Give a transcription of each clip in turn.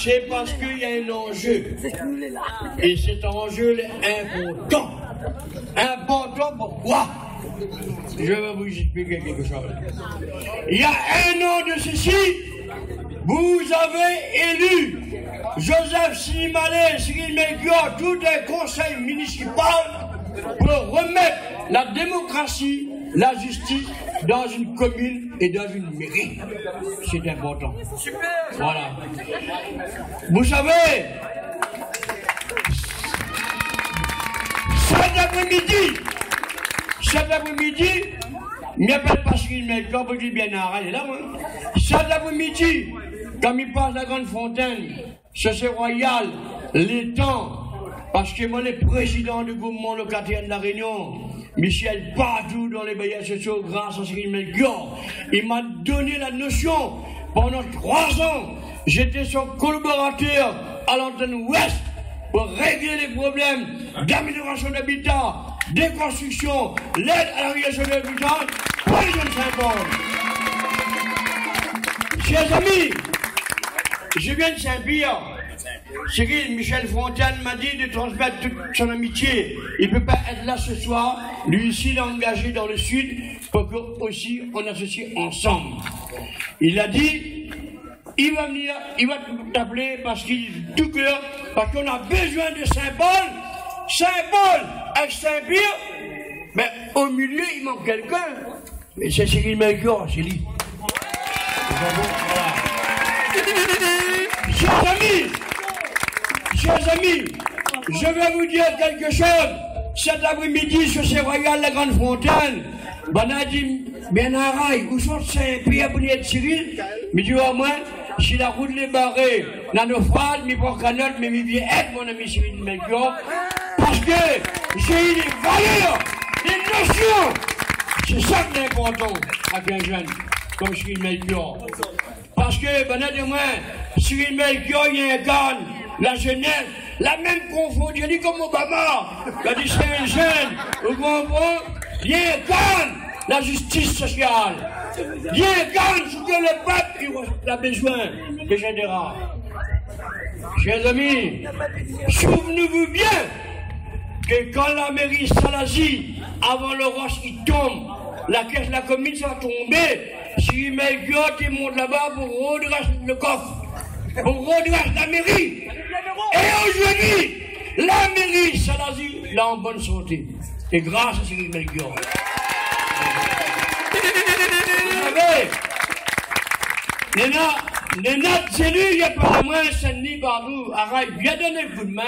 c'est parce qu'il y a un enjeu. Et cet enjeu est important. Important pourquoi? Je vais vous expliquer quelque chose. Il y a un an de ceci, vous avez élu Joseph Sinimalé, Cyril Melchior, tout un conseil municipal pour remettre la démocratie, la justice dans une commune et dans une mairie. C'est important. Voilà. Vous savez, cet après-midi, il m'appelle pas Cyril Melchior, pour dire bien arrêté là, moi. Cet après-midi, quand il passe la grande fontaine, c'est royal, l'étang, parce que moi, le président du gouvernement locataire de la Réunion, Michel, partout dans les bailleurs sociaux, grâce à Cyril Melchior, il m'a donné la notion, pendant 3 ans, j'étais son collaborateur à l'antenne ouest pour régler les problèmes d'amélioration d'habitat, de construction, l'aide à la réalisation de l'habitat pour les jeunes Saint-Paul. Chers amis, je viens de Saint-Pierre. Cyril Michel Fontaine m'a dit de transmettre toute son amitié. Il ne peut pas être là ce soir. Lui ici, il est engagé dans le sud pour que aussi on associe ensemble. Il a dit, il va venir, il va t'appeler parce qu'il est tout cœur, parce qu'on a besoin de Saint-Paul. Saint-Paul avec Saint-Pierre, mais au milieu il manque quelqu'un. Mais c'est Cyril Melchior, c'est lui. Voilà. Chers amis, je vais vous dire quelque chose. Cet après-midi, sur ces royales, la grande fontaine, on a dit, bien un rail, où sont Saint-Pierre, pour être Cyril? Mais du moins, si la route les barrée, dans nos phrases, mais pour canotte, mais mi vieux aide mon ami Cyril Melchior, parce que j'ai eu des valeurs, des notions. C'est ça qui est important avec un jeune, comme Cyril Melchior. Parce que, ben, de moi, Cyril Melchior, il incarne la jeunesse, la même confondue, dit comme Obama, il dit c'est un jeune, vous comprenez, il incarne la justice sociale, il incarne ce que le peuple a besoin, etc. Chers amis, souvenez-vous bien que quand la mairie Salazie, avant le roche qui tombe, la caisse de la commune va tomber, si Melchior te monte là-bas pour redresser le coffre, pour redresser la mairie. Et aujourd'hui, la mairie Salazie est en bonne santé. Et grâce à Cyril Melchior. Vous savez, les notes élus, il n'y a pas de moins, Saint-Denis, partout, arrête, viens donner le coup de main.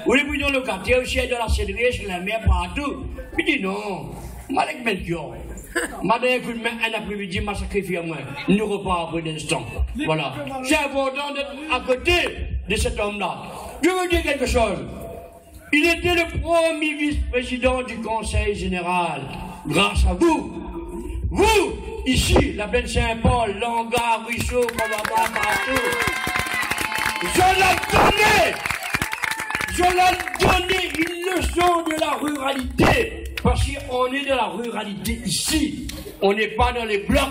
Ou les bouillons locataires, aussi, dans la céleri, chez la mer, partout. Puis dis non, Malek Melchior. M'a donné un coup de main un après-midi, m'a sacrifié à moi. Nous repart après l'instant. Voilà. C'est important d'être à côté de cet homme-là. Je veux dire quelque chose. Il était le premier vice-président du Conseil général. Grâce à vous. Vous, ici, la plaine Saint-Paul, Langar, Ruisseau, Pavaba, partout. Je leur donné une leçon de la ruralité. Parce qu'on est dans la ruralité ici. On n'est pas dans les blocs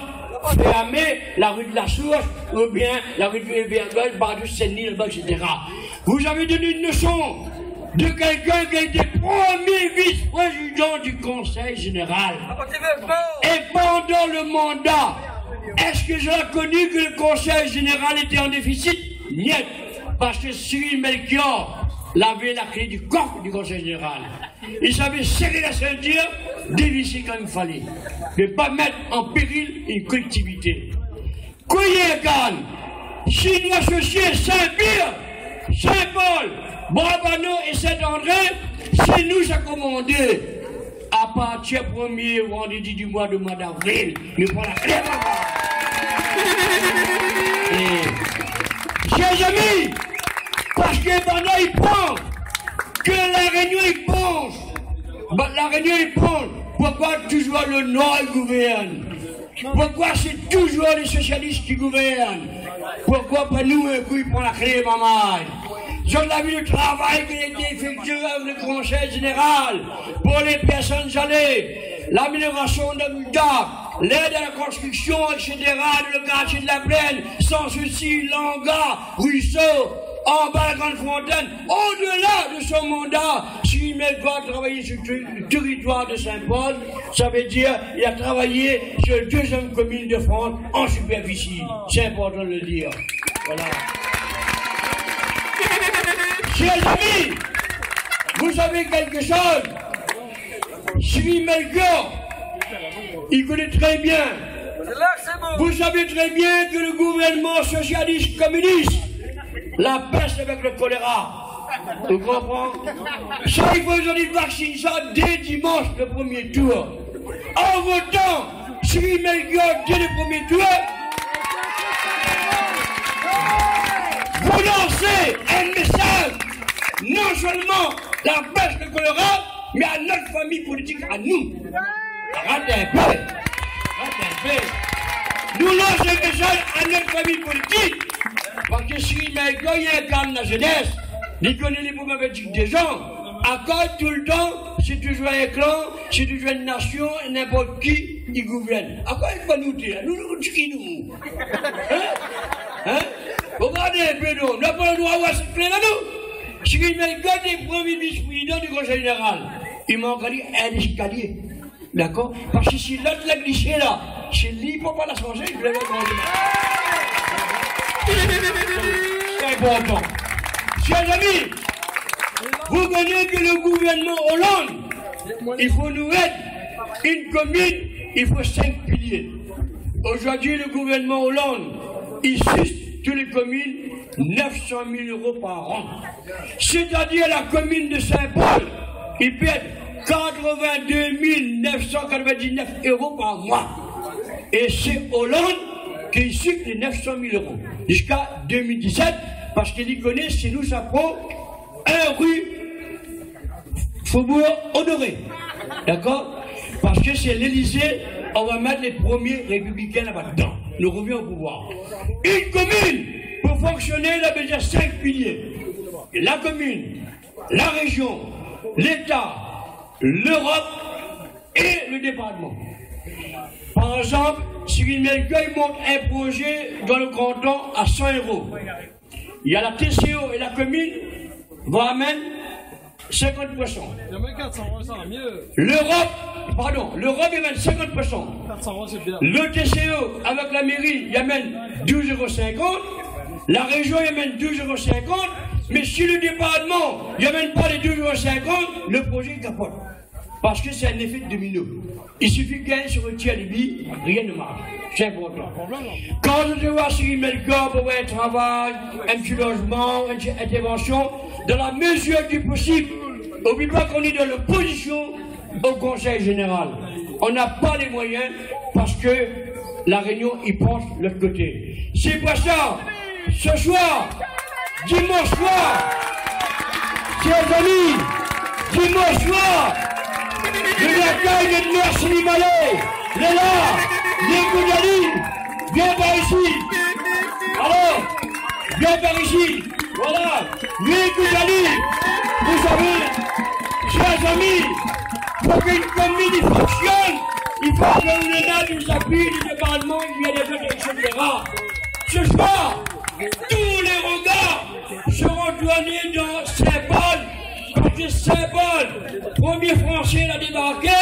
fermés, la rue de la Source, ou bien la rue de Vergogne, Bardou, Saint-Denis, etc. Vous avez donné une leçon de quelqu'un qui a été premier vice-président du Conseil général. Et pendant le mandat, est-ce que j'ai connu que le Conseil général était en déficit? Niet. Parce que Cyril Melchior avait la clé du coffre du Conseil général. Il savait serrer la ceinture, dévisser comme il fallait. Ne pas mettre en péril une collectivité. Koyegan, si nous associons Saint-Pierre, Saint-Paul, Brabano et Saint-André, c'est nous à commander. À partir du 1er vendredi du mois d'avril, nous prenons la clé. Chers amis, parce que maintenant il pense que la Réunion il pense. La Réunion il pense. Pourquoi toujours le Nord gouverne? Pourquoi c'est toujours les socialistes qui gouvernent? Pourquoi pas nous un coup il prend la clé, maman? J'en ai vu le travail qui a été effectué avec le Conseil général pour les personnes âgées, l'amélioration d'habitat, l'aide à la construction, etc., le quartier de la Plaine, sans souci, Langar, Ruisseau, en bas de la Grande Fontaine, au-delà de son mandat, Cyril Melchior a travaillé sur le territoire de Saint-Paul, ça veut dire qu'il a travaillé sur la deuxième commune de France en superficie. C'est important de le dire. Voilà. Chers amis, vous savez quelque chose? Cyril Melchior, il connaît très bien. Vous savez très bien que le gouvernement socialiste communiste la peste avec le choléra. Vous comprenez? Ça, il faut aujourd'hui vacciner ça dès dimanche, le premier tour. En votant Cyril Melchior dès le premier tour, vous lancez un message, non seulement la peste, le choléra, mais à notre famille politique, à nous. Arrêtez un peu. Arrêtez un peu. Nous lançons un message à notre famille politique. Parce que Cyril Melchior, il incarne la jeunesse. Il connaît les problématiques des gens. À cause tout le temps, c'est toujours un clan, c'est toujours une nation, et n'importe qui, il gouverne. À quoi il faut nous dire? Nous, qui nous? Hein? Regardez un peu, nous n'avons pas le droit d'avoir cette clé là, nous. Cyril Melchior est premier vice-président du Conseil général. Il m'a encore dit un escalier. D'accord? Parce que si l'autre l'a glissé là, c'est lui, il ne peut pas la changer, il voulait le c'est important. Chers amis, vous voyez que le gouvernement Hollande, il faut nous aider. Une commune, il faut 5 piliers. Aujourd'hui, le gouvernement Hollande, il suce toutes les communes 900 000 € par an. C'est-à-dire la commune de Saint-Paul, il perd 82 999 € par mois. Et c'est Hollande qui suit les 900 000 € jusqu'à 2017, parce qu'il y connaît, si nous, ça prend 1 rue Faubourg Honoré. D'accord? Parce que c'est l'Élysée, on va mettre les premiers républicains là-dedans. Nous revenons au pouvoir. Une commune, pour fonctionner, elle a besoin 5 piliers. La commune, la région, l'État, l'Europe et le département. Par exemple, Cyril Melchior monte un projet dans le canton à 100 €. Il y a la TCO et la commune vont amener 50%. L'Europe amène 50%. Le TCO avec la mairie, il amène 12,50 €. La région, il amène 12,50 €. Mais si le département n'amène pas les 12,50 €, le projet capote. Parce que c'est un effet de domino. Il suffit qu'un se retire les billes, rien ne marche. C'est important. Quand je vois Cyril Melchior pour un travail, un petit logement, une petite intervention, dans la mesure du possible, n'oublie pas qu'on est dans l'opposition au Conseil général. On n'a pas les moyens parce que la Réunion, il pense de l'autre côté. C'est pour ça, ce soir, dimanche soir, chers amis, dimanche soir, je l'accueil de Noir Sinimalé, Léla, Yékoudali, viens par ici. Alors, viens par ici. Voilà, Yékoudali, vous savez, chers amis, pour qu'une commune fonctionne, il faut que l'État nous appuie, le département, il y a des choses, etc. Ce soir, tous les regards seront tournés dans Saint-Paul, parce que Saint-Paul, premier Français l'a débarqué,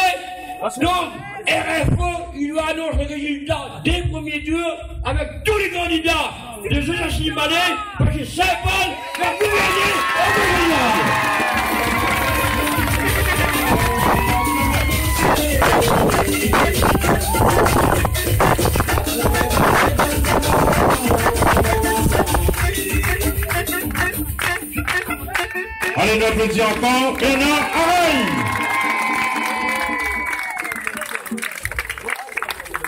donc RFO, il doit annoncer les résultats des premiers tours avec tous les candidats de Joseph Sinimalé, parce que Saint-Paul va gouverner au gouvernement. Allez, on applaudit encore. Bernard Areille.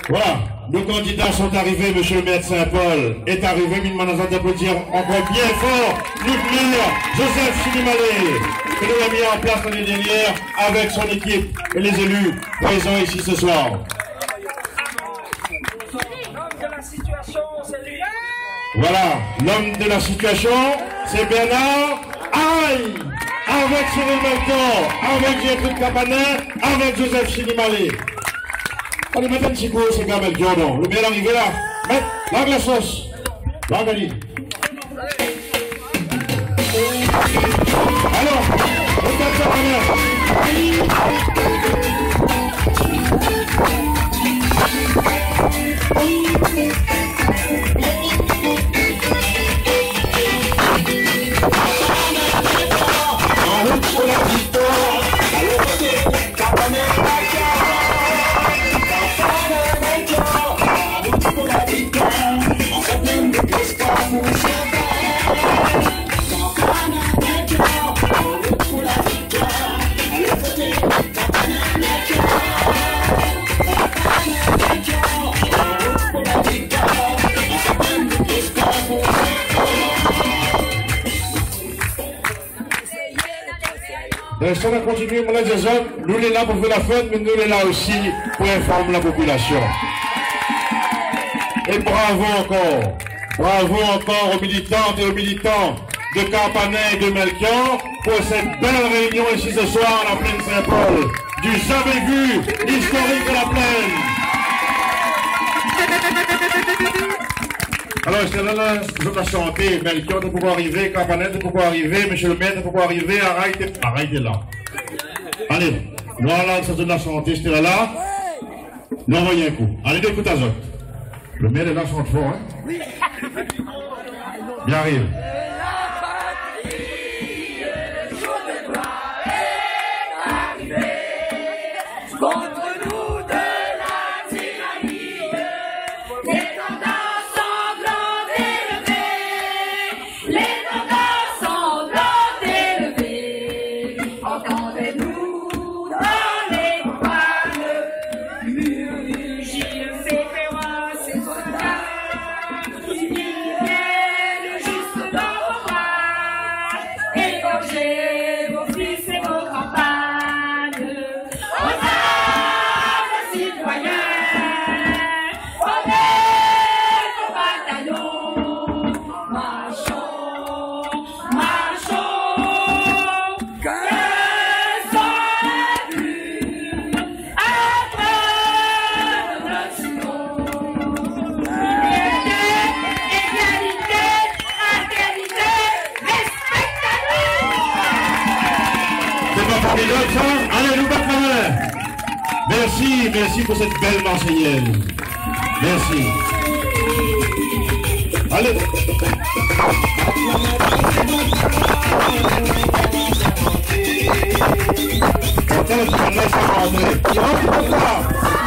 Voilà, nos candidats sont arrivés, monsieur le maire de Saint-Paul est arrivé, mais nous allons d'applaudir encore bien fort notre maire, Joseph Sinimalé, que nous avons mis en place l'année dernière avec son équipe et les élus présents ici ce soir. Voilà, l'homme de la situation, c'est Bernard Areille, avec Cyril Melchior, avec Gertrude Cabanin, avec Joseph Sinimalé. Allez, madame Chico, c'est quand même Melchior, le bien arrivé là. Mettre la sauce. La Alors, on tape ça en route pour la victoire, allez voter, Campanet donc, si on a continué, mon les hommes, nous sommes là pour faire la fête, mais nous sommes là aussi pour informer la population. Et bravo encore aux militantes et aux militants de Campanet et de Melchior pour cette belle réunion ici ce soir à la plaine Saint-Paul. Du jamais vu historique de la plaine. Alors, c'est là, je vais chanter. Melchior de pouvoir arriver, Campanet de pouvoir arriver, monsieur le maire de pouvoir arriver, arrêtez là. Allez, voilà, ça donne la chanter, j'étais là. Non, voyez un coup. Allez, écoute à Zot. Le maire est là, chante fort, hein. Bien arrive. Allez, nous battons. Merci pour cette belle Marseillaise. Merci. Allez. Attends, je vais laisser rentrer.